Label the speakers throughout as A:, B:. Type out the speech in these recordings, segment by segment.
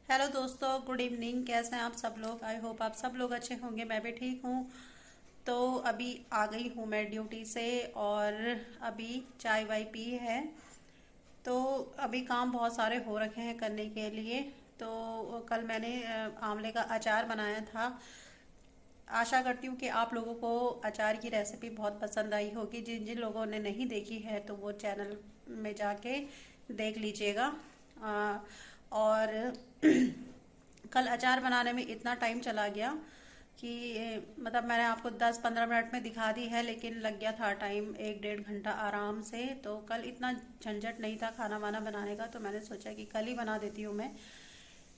A: Hello दोस्तों, good evening. कैसे हैं आप सब लोग? आई होप आप सब लोग अच्छे होंगे। मैं भी ठीक हूँ। तो अभी आ गई हूँ मैं ड्यूटी से और अभी चाय वाय पी है। तो अभी काम बहुत सारे हो रखे हैं करने के लिए। तो कल मैंने आंवले का अचार बनाया था। आशा करती हूँ कि आप लोगों को अचार की रेसिपी बहुत पसंद आई होगी। जिन जिन लोगों ने नहीं देखी है तो वो चैनल में जाके देख लीजिएगा। और कल अचार बनाने में इतना टाइम चला गया कि मतलब मैंने आपको 10-15 मिनट में दिखा दी है, लेकिन लग गया था टाइम 1-1.5 घंटा आराम से। तो कल इतना झंझट नहीं था खाना वाना बनाने का, तो मैंने सोचा कि कल ही बना देती हूँ मैं।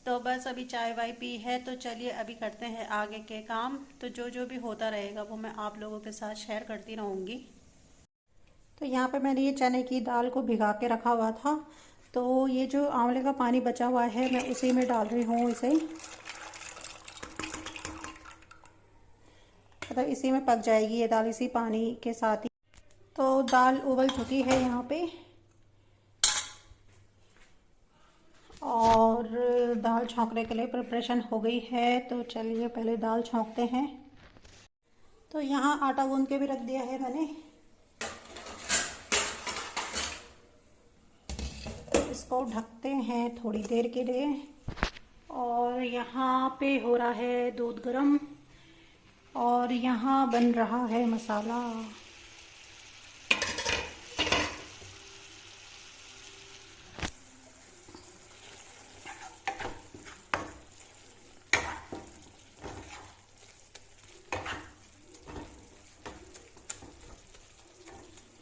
A: तो बस अभी चाय वाय पी है, तो चलिए अभी करते हैं आगे के काम। तो जो जो भी होता रहेगा वो मैं आप लोगों के साथ शेयर करती रहूँगी। तो यहाँ पे मैंने ये चने की दाल को भिगा के रखा हुआ था। तो ये जो आंवले का पानी बचा हुआ है मैं उसी में डाल रही हूँ इसे। मतलब इसी में पक जाएगी ये दाल, इसी पानी के साथ ही। तो दाल उबल चुकी है यहाँ पे, और दाल छौंकने के लिए प्रिपरेशन हो गई है। तो चलिए पहले दाल छौंकते हैं। तो यहाँ आटा गूंद के भी रख दिया है मैंने। इसको ढकते हैं थोड़ी देर के लिए। और यहाँ पे हो रहा है दूध गरम, और यहाँ बन रहा है मसाला।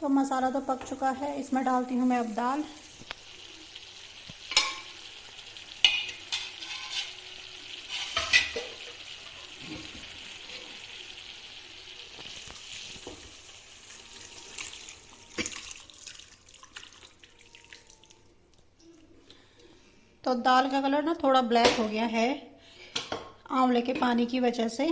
A: तो मसाला तो पक चुका है, इसमें डालती हूँ मैं अब दाल। तो दाल का कलर ना थोड़ा ब्लैक हो गया है आंवले के पानी की वजह से।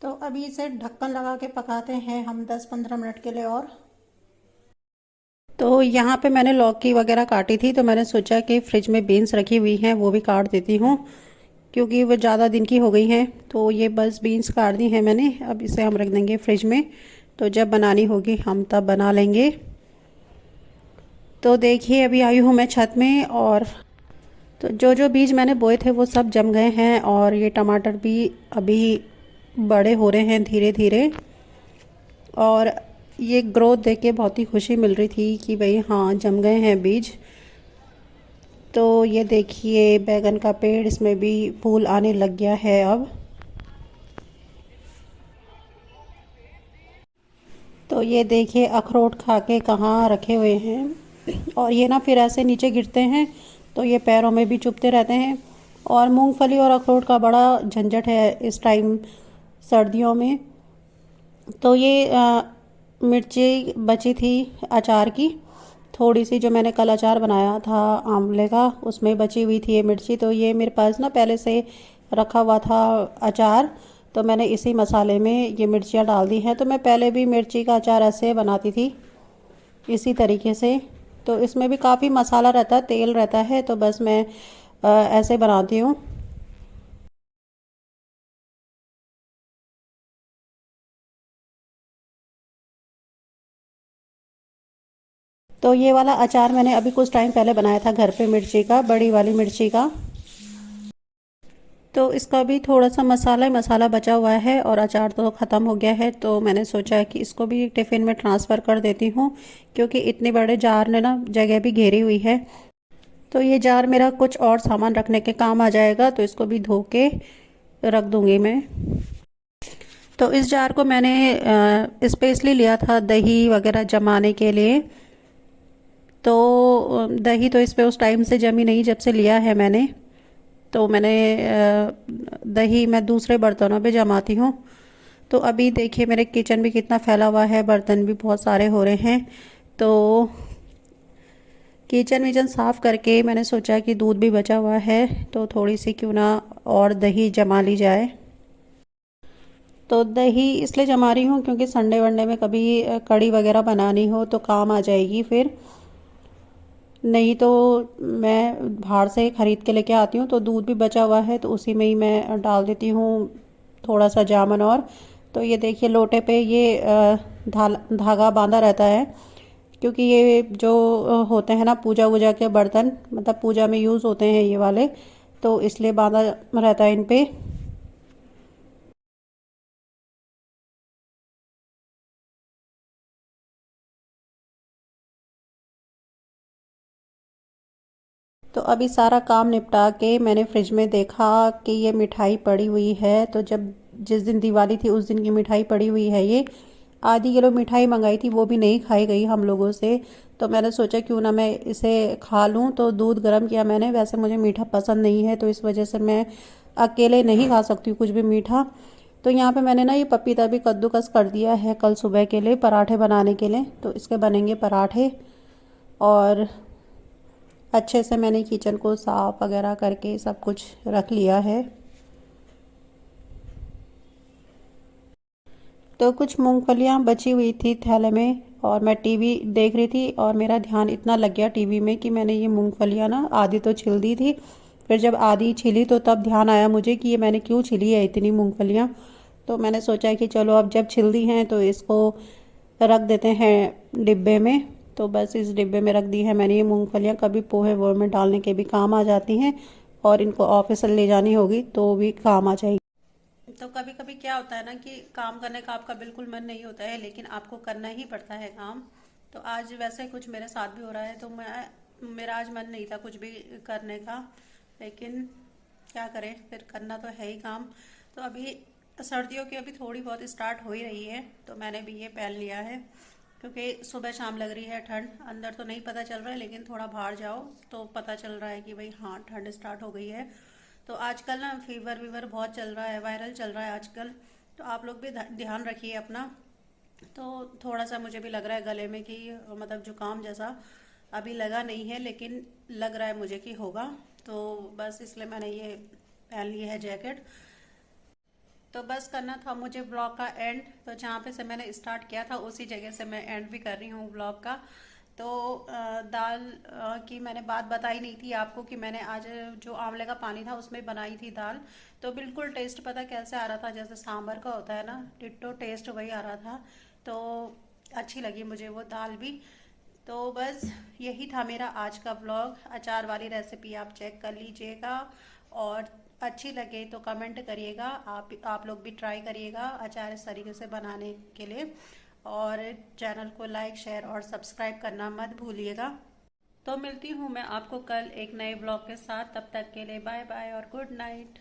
A: तो अभी इसे ढक्कन लगा के पकाते हैं हम 10-15 मिनट के लिए और। तो यहाँ पे मैंने लौकी वगैरह काटी थी, तो मैंने सोचा कि फ्रिज में बीन्स रखी हुई हैं वो भी काट देती हूँ, क्योंकि वो ज़्यादा दिन की हो गई हैं। तो ये बस बीन्स काट दी हैं मैंने। अब इसे हम रख देंगे फ्रिज में, तो जब बनानी होगी हम तब बना लेंगे। तो देखिए अभी आई हूँ मैं छत में, और तो जो जो बीज मैंने बोए थे वो सब जम गए हैं, और ये टमाटर भी अभी बड़े हो रहे हैं धीरे धीरे। और ये ग्रोथ देख के बहुत ही खुशी मिल रही थी कि भाई हाँ जम गए हैं बीज। तो ये देखिए बैगन का पेड़, इसमें भी फूल आने लग गया है अब। तो ये देखिए अखरोट खा के कहाँ रखे हुए हैं, और ये ना फिर ऐसे नीचे गिरते हैं तो ये पैरों में भी चुभते रहते हैं। और मूंगफली और अखरोट का बड़ा झंझट है इस टाइम सर्दियों में। तो ये मिर्ची बची थी अचार की, थोड़ी सी जो मैंने कल अचार बनाया था आंवले का, उसमें बची हुई थी ये मिर्ची। तो ये मेरे पास ना पहले से रखा हुआ था अचार, तो मैंने इसी मसाले में ये मिर्चियाँ डाल दी हैं। तो मैं पहले भी मिर्ची का अचार ऐसे बनाती थी इसी तरीके से। तो इसमें भी काफ़ी मसाला रहता है, तेल रहता है, तो बस मैं ऐसे बनाती हूँ। तो ये वाला अचार मैंने अभी कुछ टाइम पहले बनाया था घर पे, मिर्ची का, बड़ी वाली मिर्ची का। तो इसका भी थोड़ा सा मसाला ही मसाला बचा हुआ है, और अचार तो ख़त्म हो गया है। तो मैंने सोचा कि इसको भी टिफ़िन में ट्रांसफ़र कर देती हूँ, क्योंकि इतने बड़े जार ने ना जगह भी घेरी हुई है। तो ये जार मेरा कुछ और सामान रखने के काम आ जाएगा, तो इसको भी धो के रख दूँगी मैं। तो इस जार को मैंने स्पेशली लिया था दही वगैरह जमाने के लिए। तो दही तो इस पे उस टाइम से जमी नहीं जब से लिया है मैंने। तो मैंने दही मैं दूसरे बर्तनों पे जमाती हूँ। तो अभी देखिए मेरे किचन भी कितना फैला हुआ है, बर्तन भी बहुत सारे हो रहे हैं। तो किचन विचन साफ़ करके मैंने सोचा कि दूध भी बचा हुआ है, तो थोड़ी सी क्यों ना और दही जमा ली जाए। तो दही इसलिए जमा रही हूँ क्योंकि संडे वनडे में कभी कड़ी वगैरह बनानी हो तो काम आ जाएगी फिर। नहीं तो मैं बाहर से ख़रीद के लेके आती हूँ, तो दूध भी बचा हुआ है तो उसी में ही मैं डाल देती हूँ थोड़ा सा जामन। और तो ये देखिए लोटे पे ये धागा बांधा रहता है, क्योंकि ये जो होते हैं ना पूजा वूजा के बर्तन, मतलब पूजा में यूज़ होते हैं ये वाले, तो इसलिए बांधा रहता है इन पे। तो अभी सारा काम निपटा के मैंने फ्रिज में देखा कि ये मिठाई पड़ी हुई है, तो जब जिस दिन दिवाली थी उस दिन की मिठाई पड़ी हुई है। ये आधी किलो मिठाई मंगाई थी, वो भी नहीं खाई गई हम लोगों से। तो मैंने सोचा क्यों ना मैं इसे खा लूँ, तो दूध गर्म किया मैंने। वैसे मुझे मीठा पसंद नहीं है, तो इस वजह से मैं अकेले नहीं खा सकती हूँ कुछ भी मीठा। तो यहाँ पे मैंने ना ये पपीता भी कद्दूकस कर दिया है कल सुबह के लिए पराठे बनाने के लिए, तो इसके बनेंगे पराठे। और अच्छे से मैंने किचन को साफ़ वगैरह करके सब कुछ रख लिया है। तो कुछ मूंगफलियाँ बची हुई थी थैले में, और मैं टीवी देख रही थी और मेरा ध्यान इतना लग गया टीवी में कि मैंने ये मूंगफलियाँ ना आधी तो छिल दी थी। फिर जब आधी छिली तो तब ध्यान आया मुझे कि ये मैंने क्यों छिली है इतनी मूंगफलियाँ। तो मैंने सोचा कि चलो अब जब छिल दी हैं तो इसको रख देते हैं डिब्बे में। तो बस इस डिब्बे में रख दी है मैंने ये मूंगफलियाँ, कभी पोहे वोहे में डालने के भी काम आ जाती हैं, और इनको ऑफिस ले जानी होगी तो भी काम आ जाएगी। तो कभी कभी क्या होता है ना कि काम करने का आपका बिल्कुल मन नहीं होता है, लेकिन आपको करना ही पड़ता है काम। तो आज वैसे कुछ मेरे साथ भी हो रहा है, तो मेरा आज मन नहीं था कुछ भी करने का, लेकिन क्या करें, फिर करना तो है ही काम। तो अभी सर्दियों की अभी थोड़ी बहुत स्टार्ट हो ही रही है, तो मैंने भी ये पहन लिया है, क्योंकि सुबह शाम लग रही है ठंड। अंदर तो नहीं पता चल रहा है, लेकिन थोड़ा बाहर जाओ तो पता चल रहा है कि भाई हाँ ठंड स्टार्ट हो गई है। तो आजकल ना फीवर वीवर बहुत चल रहा है, वायरल चल रहा है आजकल। तो आप लोग भी ध्यान रखिए अपना। तो थोड़ा सा मुझे भी लग रहा है गले में कि मतलब जुकाम जैसा, अभी लगा नहीं है लेकिन लग रहा है मुझे कि होगा। तो बस इसलिए मैंने ये पहन ली है जैकेट। तो बस करना था मुझे ब्लॉग का एंड, तो जहाँ पे से मैंने स्टार्ट किया था उसी जगह से मैं एंड भी कर रही हूँ ब्लॉग का। तो दाल की मैंने बात बताई नहीं थी आपको कि मैंने आज जो आंवले का पानी था उसमें बनाई थी दाल। तो बिल्कुल टेस्ट पता कैसे आ रहा था, जैसे सांभर का होता है ना, डिट्टो टेस्ट वही आ रहा था। तो अच्छी लगी मुझे वो दाल भी। तो बस यही था मेरा आज का ब्लॉग। अचार वाली रेसिपी आप चेक कर लीजिएगा, और अच्छी लगे तो कमेंट करिएगा। आप लोग भी ट्राई करिएगा अचार इस तरीके से बनाने के लिए। और चैनल को लाइक शेयर और सब्सक्राइब करना मत भूलिएगा। तो मिलती हूँ मैं आपको कल एक नए ब्लॉग के साथ, तब तक के लिए बाय बाय और गुड नाइट।